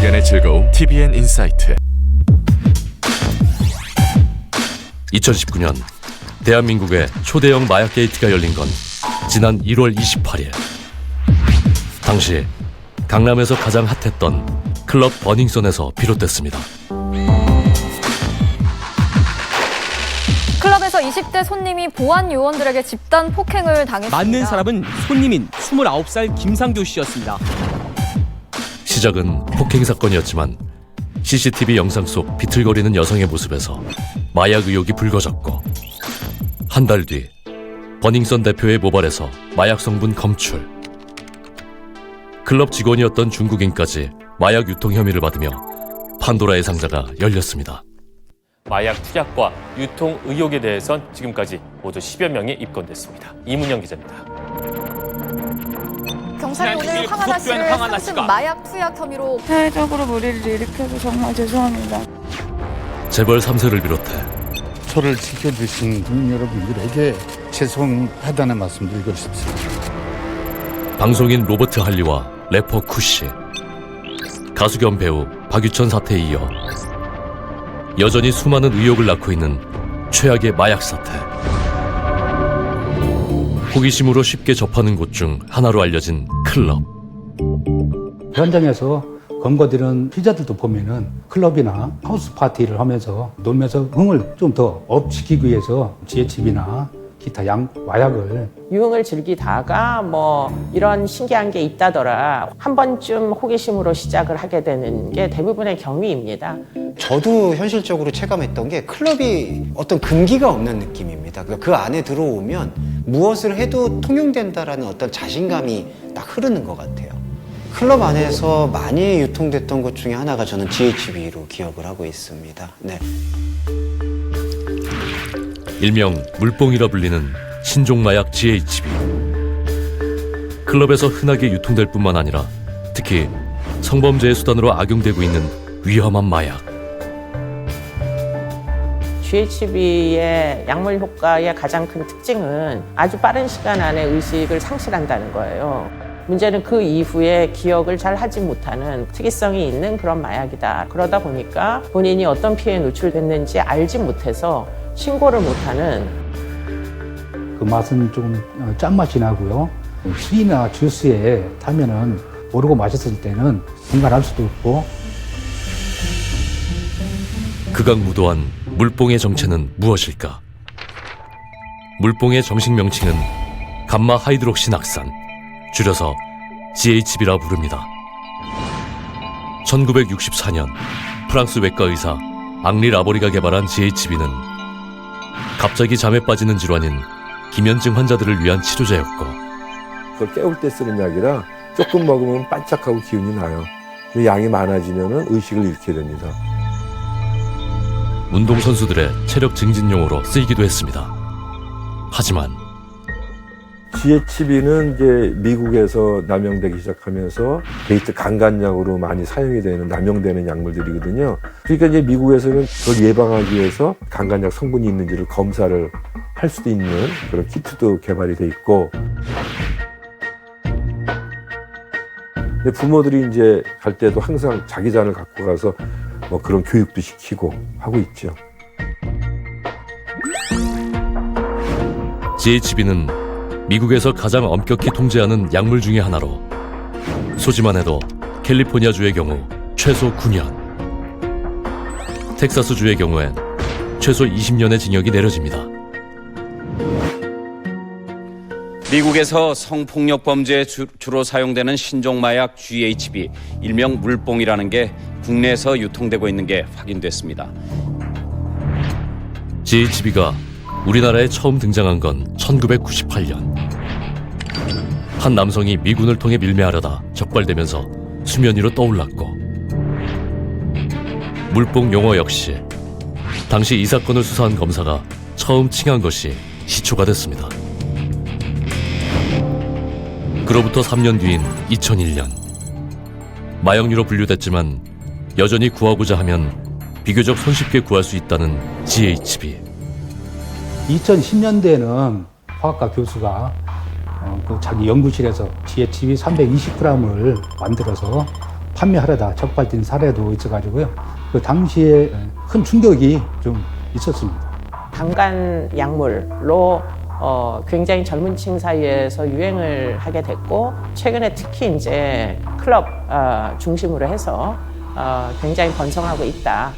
시간의 즐거움 TVN 인사이트. 2019년 대한민국의 초대형 마약 게이트가 열린 건 지난 1월 28일. 당시 강남에서 가장 핫했던 클럽 버닝썬에서 비롯됐습니다. 클럽에서 20대 손님이 보안 요원들에게 집단 폭행을 당했습니다. 맞는 사람은 손님인 29살 김상교 씨였습니다. 시작은 폭행 사건이었지만 CCTV 영상 속 비틀거리는 여성의 모습에서 마약 의혹이 불거졌고, 한 달 뒤 버닝썬 대표의 모발에서 마약 성분 검출, 클럽 직원이었던 중국인까지 마약 유통 혐의를 받으며 판도라의 상자가 열렸습니다. 마약 투약과 유통 의혹에 대해선 지금까지 모두 10여 명이 입건됐습니다. 이문영 기자입니다. 경찰이 오늘 황하나 씨를 상습 마약 투약 혐의로 사회적으로 무리를 일으켜서 정말 죄송합니다. 재벌 3세를 비롯해 저를 지켜주신 국민 여러분들에게 죄송하다는 말씀 드리고 싶습니다. 방송인 로버트 할리와 래퍼 쿠시, 가수 겸 배우 박유천 사태에 이어 여전히 수많은 의혹을 낳고 있는 최악의 마약 사태. 호기심으로 쉽게 접하는 곳 중 하나로 알려진 클럽. 현장에서 검거되는 피자들도 보면은 클럽이나 하우스 파티를 하면서 놀면서 흥을 좀 더 업시키기 위해서 GHB나 기타 마약을 유흥을 즐기다가 이런 신기한 게 있다더라 한 번쯤 호기심으로 시작을 하게 되는 게 대부분의 경위입니다. 저도 현실적으로 체감했던 게 클럽이 어떤 금기가 없는 느낌입니다. 그 안에 들어오면 무엇을 해도 통용된다라는 어떤 자신감이 딱 흐르는 것 같아요. 클럽 안에서 많이 유통됐던 것 중에 하나가 저는 GHB로 기억을 하고 있습니다. 네. 일명 물뽕이라 불리는 신종마약 GHB. 클럽에서 흔하게 유통될 뿐만 아니라 특히 성범죄의 수단으로 악용되고 있는 위험한 마약. GHB의 약물 효과의 가장 큰 특징은 아주 빠른 시간 안에 의식을 상실한다는 거예요. 문제는 그 이후에 기억을 잘 하지 못하는 특이성이 있는 그런 마약이다. 그러다 보니까 본인이 어떤 피해에 노출됐는지 알지 못해서 신고를 못하는. 그 맛은 좀 짠맛이 나고요. 술이나 주스에 타면은 모르고 마셨을 때는 분간할 수도 없고. 극악무도한 물뽕의 정체는 무엇일까? 물뽕의 정식 명칭은 감마 하이드록시낙산, 줄여서 GHB라 부릅니다. 1964년 프랑스 외과 의사 앙리 라보리가 개발한 GHB는 갑자기 잠에 빠지는 질환인 기면증 환자들을 위한 치료제였고, 그걸 깨울 때 쓰는 약이라 조금 먹으면 반짝하고 기운이 나요. 양이 많아지면 의식을 잃게 됩니다. 운동선수들의 체력 증진용으로 쓰이기도 했습니다. 하지만 GHB는 이제 미국에서 남용되기 시작하면서 게이트 강간약으로 많이 사용이 되는, 남용되는 약물들이거든요. 그러니까 이제 미국에서는 그걸 예방하기 위해서 강간약 성분이 있는지를 검사를 할 수도 있는 그런 키트도 개발이 돼 있고, 근데 부모들이 이제 갈 때도 항상 자기 잔을 갖고 가서 그런 교육도 시키고 하고 있죠. GHB는 미국에서 가장 엄격히 통제하는 약물 중의 하나로 소지만 해도 캘리포니아주의 경우 최소 9년, 텍사스주의 경우엔 최소 20년의 징역이 내려집니다. 미국에서 성폭력 범죄에 주로 사용되는 신종마약 GHB, 일명 물뽕이라는 게 국내에서 유통되고 있는 게 확인됐습니다. GHB가 우리나라에 처음 등장한 건 1998년. 한 남성이 미군을 통해 밀매하려다 적발되면서 수면 위로 떠올랐고, 물뽕 용어 역시 당시 이 사건을 수사한 검사가 처음 칭한 것이 시초가 됐습니다. 그로부터 3년 뒤인 2001년, 마약류로 분류됐지만 여전히 구하고자 하면 비교적 손쉽게 구할 수 있다는 GHB. 2010년대에는 화학과 교수가 자기 연구실에서 GHB 320g을 만들어서 판매하려다 적발된 사례도 있어가지고요. 그 당시에 큰 충격이 좀 있었습니다. 강간 약물로 굉장히 젊은 층 사이에서 유행을 하게 됐고, 최근에 특히 이제 클럽 중심으로 해서 굉장히 번성하고 있다.